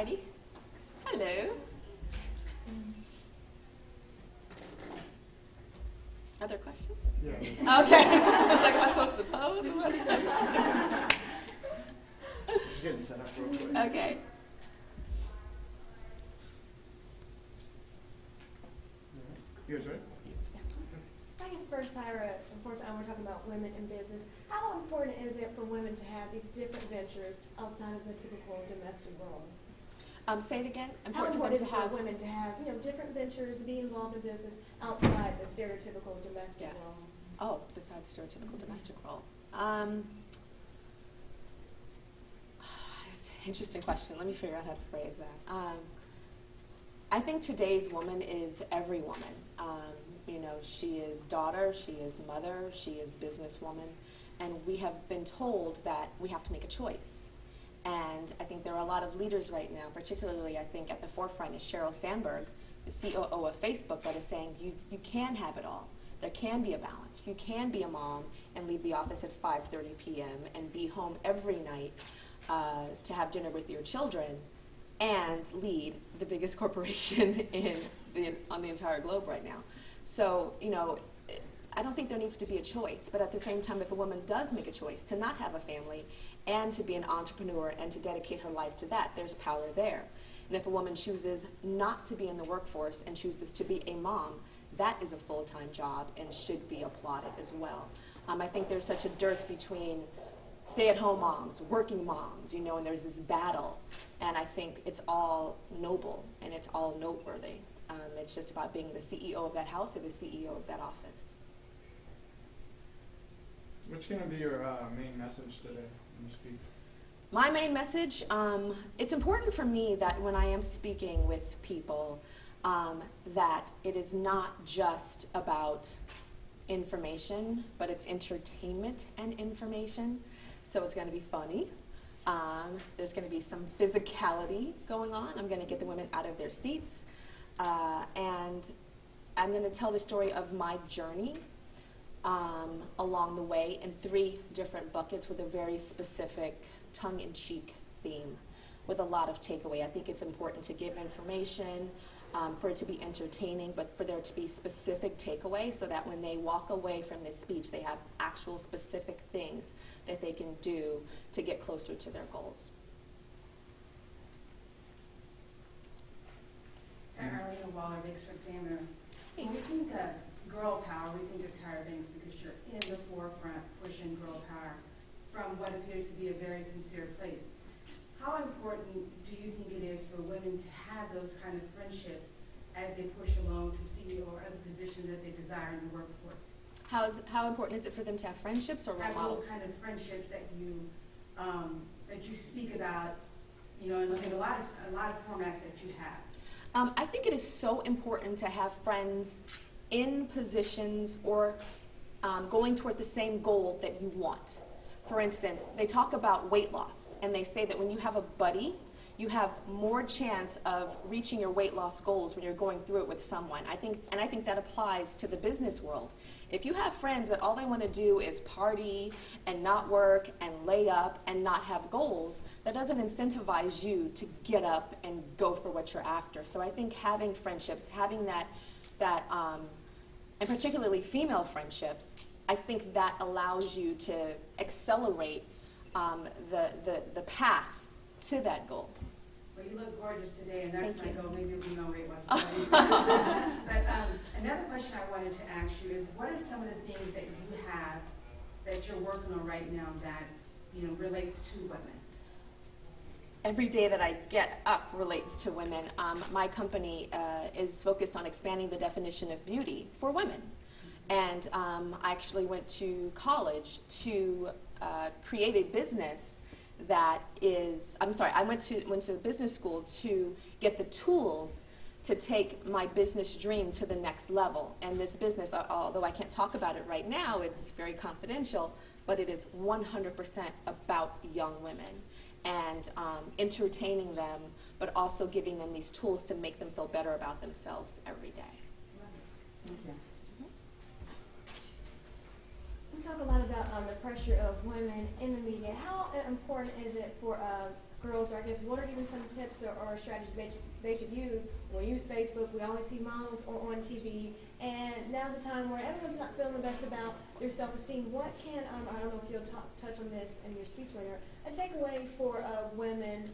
righty. Hello. Are there questions? Yeah. Okay. I was like, am I supposed to pose? Or what am I supposed to do? Just getting set up real quick. Okay. You guys ready? I guess first, Tyra, of course, we're talking about women in business. How important is it for women to have these different ventures outside of the typical domestic world? Say it again. How important is it for women to have, different ventures, be involved in business outside the stereotypical domestic world? Oh, besides stereotypical domestic role. It's an interesting question. Let me figure out how to phrase that. I think today's woman is every woman. She is daughter, she is mother, she is businesswoman, and we have been told that we have to make a choice. And I think there are a lot of leaders right now, particularly I think at the forefront is Sheryl Sandberg, the COO of Facebook, that is saying you can have it all. There can be a balance. You can be a mom and leave the office at 5:30 p.m. and be home every night to have dinner with your children and lead the biggest corporation on the entire globe right now. So, I don't think there needs to be a choice, but at the same time, if a woman does make a choice to not have a family and to be an entrepreneur and to dedicate her life to that, there's power there. And if a woman chooses not to be in the workforce and chooses to be a mom, that is a full-time job and should be applauded as well. I think there's such a dearth between stay-at-home moms, working moms, and there's this battle. And I think it's all noble and it's all noteworthy. It's just about being the CEO of that house or the CEO of that office. What's going to be your main message today when you speak? My main message, it's important for me that when I am speaking with people, that it is not just about information, but it's entertainment and information. So it's going to be funny. There's going to be some physicality going on. I'm going to get the women out of their seats. And I'm going to tell the story of my journey along the way in 3 different buckets with a very specific tongue-in-cheek theme with a lot of takeaway. I think it's important to give information, for it to be entertaining, but for there to be specific takeaway so that when they walk away from this speech, they have actual specific things that they can do to get closer to their goals. Tyra Waller, Bakersfield Examiner. When we think of girl power, we think of Tyra Banks because you're in the forefront pushing girl power from what appears to be a very sincere place. How important do you think it is for women to have those kind of friendships as they push along to CEO or other positions that they desire in the workforce? How important is it for them to have friendships or role have models? Those kind of friendships that you speak about, in a lot of formats that you have. I think it is so important to have friends in positions or going toward the same goal that you want. For instance, they talk about weight loss, and they say that when you have a buddy, you have more chance of reaching your weight loss goals when you're going through it with someone. I think that applies to the business world. If you have friends that all they want to do is party and not work and lay up and not have goals, that doesn't incentivize you to get up and go for what you're after. So I think having friendships, having that and particularly female friendships, I think that allows you to accelerate the path to that goal. Well, you look gorgeous today, and that's Thank my you. goal. Maybe it'll be no weight loss. But another question I wanted to ask you is, what are some of the things that you have that you're working on right now that relates to women? Every day that I get up relates to women. My company is focused on expanding the definition of beauty for women. And I actually went to college to create a business that is, I went to business school to get the tools to take my business dream to the next level. And this business, although I can't talk about it right now, it's very confidential, but it is 100% about young women and entertaining them, but also giving them these tools to make them feel better about themselves every day. Thank you. We talk a lot about the pressure of women in the media. How important is it for girls, or I guess what are even some tips or strategies they should use? We use Facebook, we always see models on TV, and now's the time where everyone's not feeling the best about their self-esteem. What can, I don't know if you'll touch on this in your speech later, a takeaway for women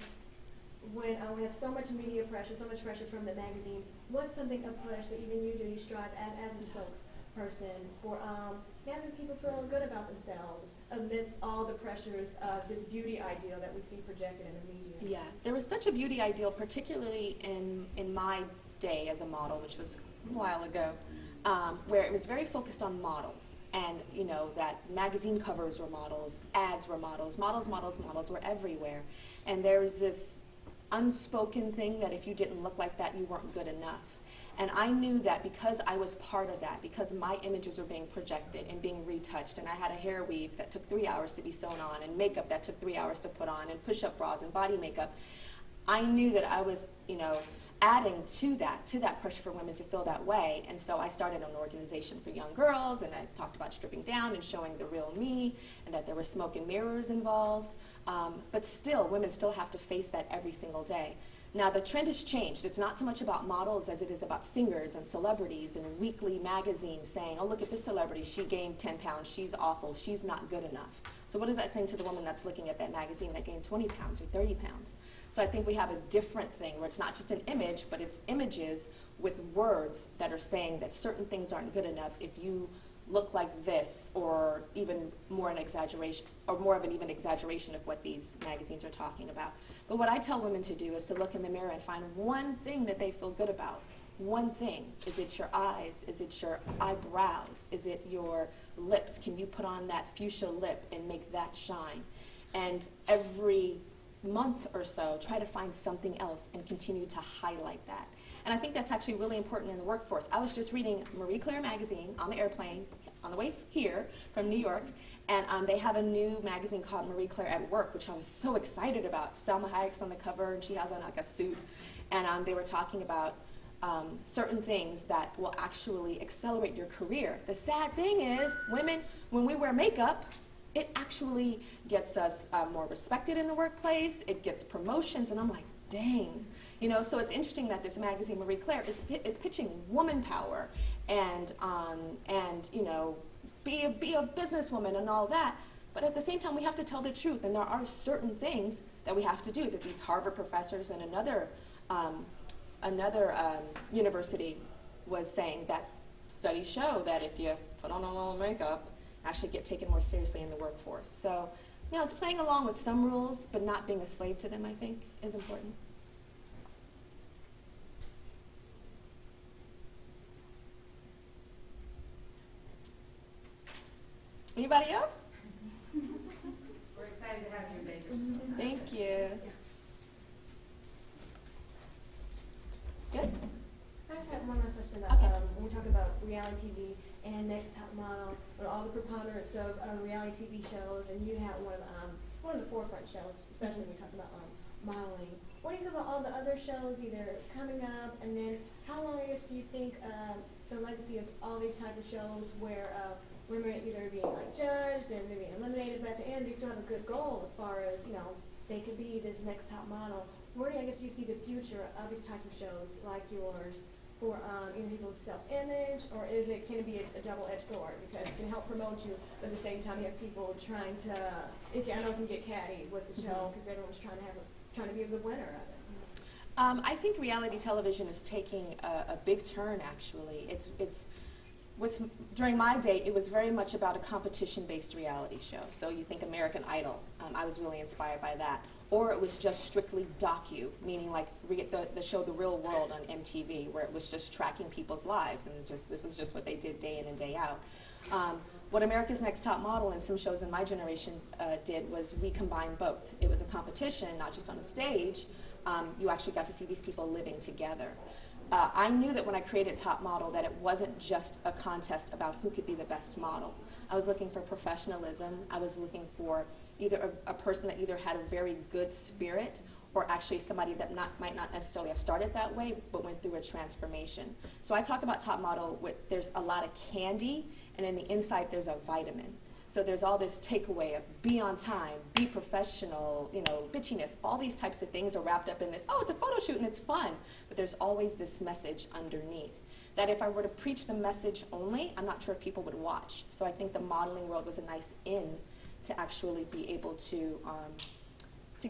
when we have so much media pressure, so much pressure from the magazines? What's something, a push that even you do, you strive as a spokesperson for having people feel good about themselves amidst all the pressures of this beauty ideal that we see projected in the media? Yeah, there was such a beauty ideal, particularly in my day as a model, which was a while ago, where it was very focused on models, and you know that magazine covers were models, ads were models, models were everywhere, and there was this unspoken thing that if you didn't look like that, you weren't good enough. And I knew that because I was part of that, because my images were being projected and being retouched, and I had a hair weave that took 3 hours to be sewn on, and makeup that took 3 hours to put on, and push-up bras and body makeup, I knew that I was, you know, adding to that pressure for women to feel that way. And so I started an organization for young girls, and I talked about stripping down and showing the real me, and that there was smoke and mirrors involved. But still, women still have to face that every single day. Now the trend has changed. It's not so much about models as it is about singers and celebrities and weekly magazines saying, oh, look at this celebrity, she gained 10 pounds, she's awful, she's not good enough. So what is that saying to the woman that's looking at that magazine that gained 20 pounds or 30 pounds? So I think we have a different thing where it's not just an image, but it's images with words that are saying that certain things aren't good enough if you look like this, or even more an exaggeration, or more of an even exaggeration of what these magazines are talking about. But what I tell women to do is to look in the mirror and find one thing that they feel good about. One thing. Is it your eyes? Is it your eyebrows? Is it your lips? Can you put on that fuchsia lip and make that shine? And every month or so, try to find something else and continue to highlight that. And I think that's actually really important in the workforce. I was just reading Marie Claire magazine on the airplane on the way here from New York, and they have a new magazine called Marie Claire at Work, which I was so excited about. Selma Hayek's on the cover, and she has on like a suit, and they were talking about certain things that will actually accelerate your career. The sad thing is, women, when we wear makeup, it actually gets us more respected in the workplace, it gets promotions, and I'm like, dang. You know, so it's interesting that this magazine, Marie Claire, is pitching woman power and you know, be a businesswoman and all that. But at the same time, we have to tell the truth, and there are certain things that we have to do that these Harvard professors and another university was saying that studies show that if you put on a little makeup, actually get taken more seriously in the workforce. So, you know, it's playing along with some rules, but not being a slave to them, I think, is important. Anybody else? We're excited to have you in Bakersfield. Thank you. Good? I just have one last question about when we talk about reality TV and Next Top Model, and all the preponderance of reality TV shows, and you have one of the forefront shows, especially when we talk about modeling. What do you think about all the other shows either coming up, and then how long do you think the legacy of all these type of shows where women are either being like judged and they're being eliminated, but at the end they still have a good goal as far as, you know, they could be this next top model. Where do you see the future of these types of shows like yours for either people's self-image, or can it be a double-edged sword because it can help promote you, but at the same time you have people trying to, I know it can get catty with the show because everyone's trying to be a good winner of it. I think reality television is taking a big turn, actually. During my day, it was very much about a competition-based reality show. So you think American Idol, I was really inspired by that. Or it was just strictly docu, meaning like the show The Real World on MTV, where it was just tracking people's lives, and this is just what they did day in and day out. What America's Next Top Model and some shows in my generation did was we combined both. It was a competition, not just on a stage. You actually got to see these people living together. I knew that when I created Top Model that it wasn't just a contest about who could be the best model. I was looking for professionalism. I was looking for either a person that either had a very good spirit, or actually somebody that might not necessarily have started that way, but went through a transformation. So I talk about Top Model with, there's a lot of candy, and in the inside there's a vitamin. So there's all this takeaway of be on time, be professional, you know, bitchiness. All these types of things are wrapped up in this, oh, it's a photo shoot and it's fun. But there's always this message underneath. That if I were to preach the message only, I'm not sure if people would watch. So I think the modeling world was a nice in to actually be able to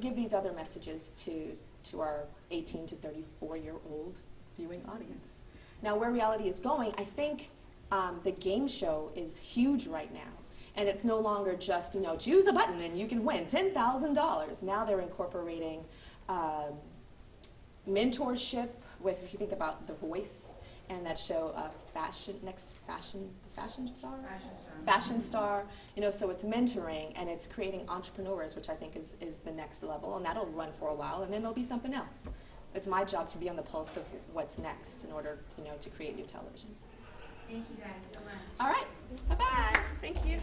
give these other messages to our 18 to 34-year-old viewing audience. Now, where reality is going, I think the game show is huge right now. And it's no longer just, you know, choose a button and you can win $10,000. Now they're incorporating mentorship with, if you think about The Voice and that show, Fashion Star. You know, so it's mentoring and it's creating entrepreneurs, which I think is the next level, and that'll run for a while, and then there'll be something else. It's my job to be on the pulse of what's next in order, you know, to create new television. Thank you guys so much. All right. Bye-bye. Thank you.